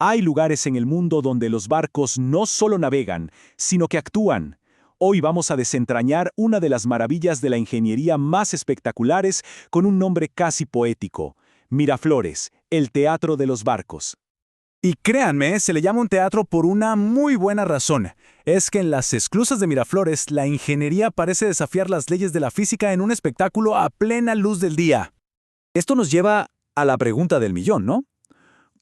Hay lugares en el mundo donde los barcos no solo navegan, sino que actúan. Hoy vamos a desentrañar una de las maravillas de la ingeniería más espectaculares con un nombre casi poético: Miraflores, el teatro de los barcos. Y créanme, se le llama un teatro por una muy buena razón. Es que en las esclusas de Miraflores, la ingeniería parece desafiar las leyes de la física en un espectáculo a plena luz del día. Esto nos lleva a la pregunta del millón, ¿no?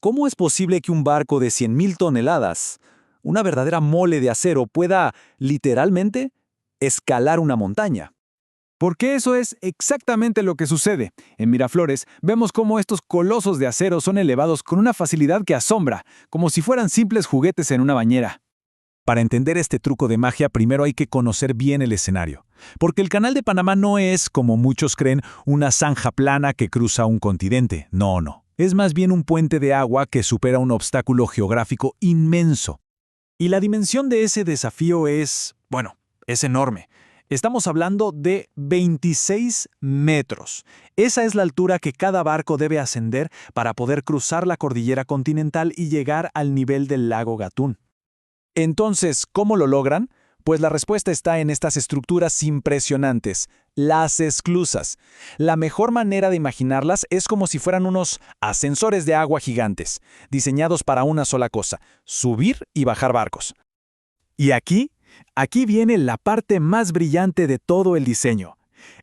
¿Cómo es posible que un barco de 100,000 toneladas, una verdadera mole de acero, pueda, literalmente, escalar una montaña? Porque eso es exactamente lo que sucede. En Miraflores vemos cómo estos colosos de acero son elevados con una facilidad que asombra, como si fueran simples juguetes en una bañera. Para entender este truco de magia, primero hay que conocer bien el escenario. Porque el Canal de Panamá no es, como muchos creen, una zanja plana que cruza un continente. No. Es más bien un puente de agua que supera un obstáculo geográfico inmenso. Y la dimensión de ese desafío es enorme. Estamos hablando de 26 metros. Esa es la altura que cada barco debe ascender para poder cruzar la cordillera continental y llegar al nivel del lago Gatún. Entonces, ¿cómo lo logran? Pues la respuesta está en estas estructuras impresionantes, las esclusas. La mejor manera de imaginarlas es como si fueran unos ascensores de agua gigantes, diseñados para una sola cosa: subir y bajar barcos. Y aquí viene la parte más brillante de todo el diseño.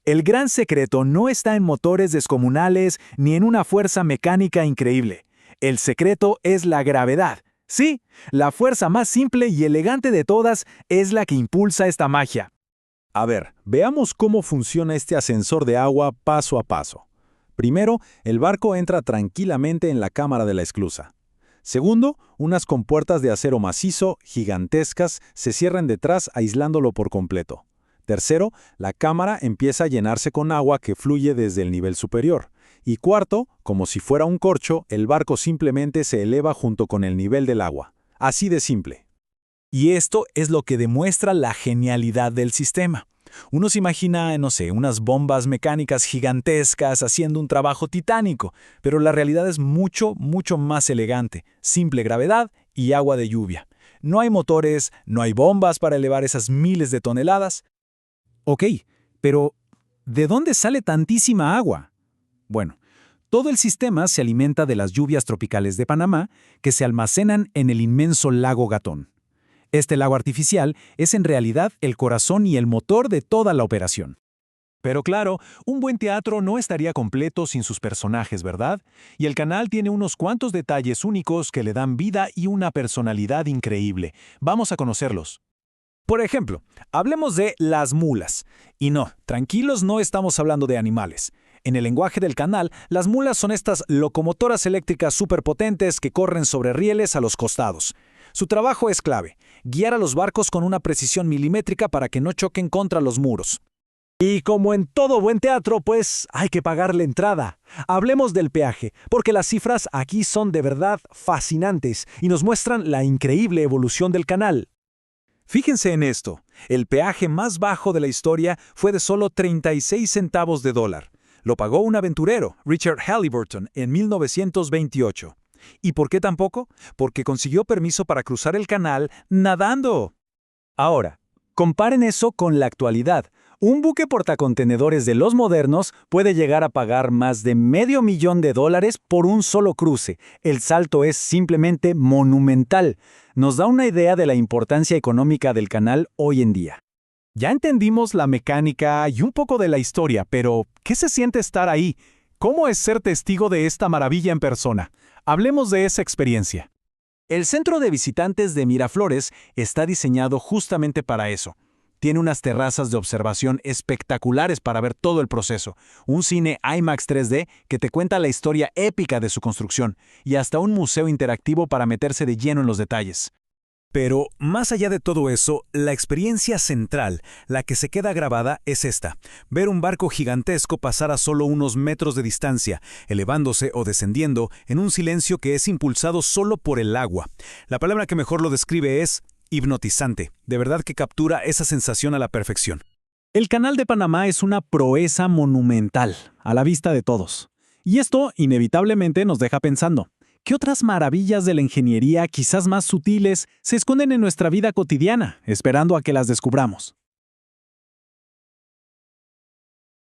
El gran secreto no está en motores descomunales ni en una fuerza mecánica increíble. El secreto es la gravedad. Sí, la fuerza más simple y elegante de todas es la que impulsa esta magia. A ver, veamos cómo funciona este ascensor de agua paso a paso. Primero, el barco entra tranquilamente en la cámara de la esclusa. Segundo, unas compuertas de acero macizo, gigantescas, se cierran detrás aislándolo por completo. Tercero, la cámara empieza a llenarse con agua que fluye desde el nivel superior. Y cuarto, como si fuera un corcho, el barco simplemente se eleva junto con el nivel del agua. Así de simple. Y esto es lo que demuestra la genialidad del sistema. Uno se imagina, unas bombas mecánicas gigantescas haciendo un trabajo titánico, pero la realidad es mucho más elegante: simple gravedad y agua de lluvia. No hay motores, no hay bombas para elevar esas miles de toneladas. Ok, pero ¿de dónde sale tantísima agua? Bueno, todo el sistema se alimenta de las lluvias tropicales de Panamá, que se almacenan en el inmenso lago Gatún. Este lago artificial es en realidad el corazón y el motor de toda la operación. Pero claro, un buen teatro no estaría completo sin sus personajes, ¿verdad? Y el canal tiene unos cuantos detalles únicos que le dan vida y una personalidad increíble. Vamos a conocerlos. Por ejemplo, hablemos de las mulas. Y no, tranquilos, no estamos hablando de animales. En el lenguaje del canal, las mulas son estas locomotoras eléctricas superpotentes que corren sobre rieles a los costados. Su trabajo es clave: guiar a los barcos con una precisión milimétrica para que no choquen contra los muros. Y como en todo buen teatro, pues hay que pagar la entrada. Hablemos del peaje, porque las cifras aquí son de verdad fascinantes y nos muestran la increíble evolución del canal. Fíjense en esto: el peaje más bajo de la historia fue de solo 36 centavos de dólar. Lo pagó un aventurero, Richard Halliburton, en 1928. ¿Y por qué tan poco? Porque consiguió permiso para cruzar el canal nadando. Ahora, comparen eso con la actualidad. Un buque portacontenedores de los modernos puede llegar a pagar más de $500,000 por un solo cruce. El salto es simplemente monumental. Nos da una idea de la importancia económica del canal hoy en día. Ya entendimos la mecánica y un poco de la historia, pero ¿qué se siente estar ahí? ¿Cómo es ser testigo de esta maravilla en persona? Hablemos de esa experiencia. El centro de visitantes de Miraflores está diseñado justamente para eso. Tiene unas terrazas de observación espectaculares para ver todo el proceso, un cine IMAX 3D que te cuenta la historia épica de su construcción, y hasta un museo interactivo para meterse de lleno en los detalles. Pero, más allá de todo eso, la experiencia central, la que se queda grabada, es esta: ver un barco gigantesco pasar a solo unos metros de distancia, elevándose o descendiendo en un silencio que es impulsado solo por el agua. La palabra que mejor lo describe es hipnotizante. De verdad que captura esa sensación a la perfección. El Canal de Panamá es una proeza monumental, a la vista de todos. Y esto, inevitablemente, nos deja pensando: ¿Qué otras maravillas de la ingeniería, quizás más sutiles, se esconden en nuestra vida cotidiana, esperando a que las descubramos?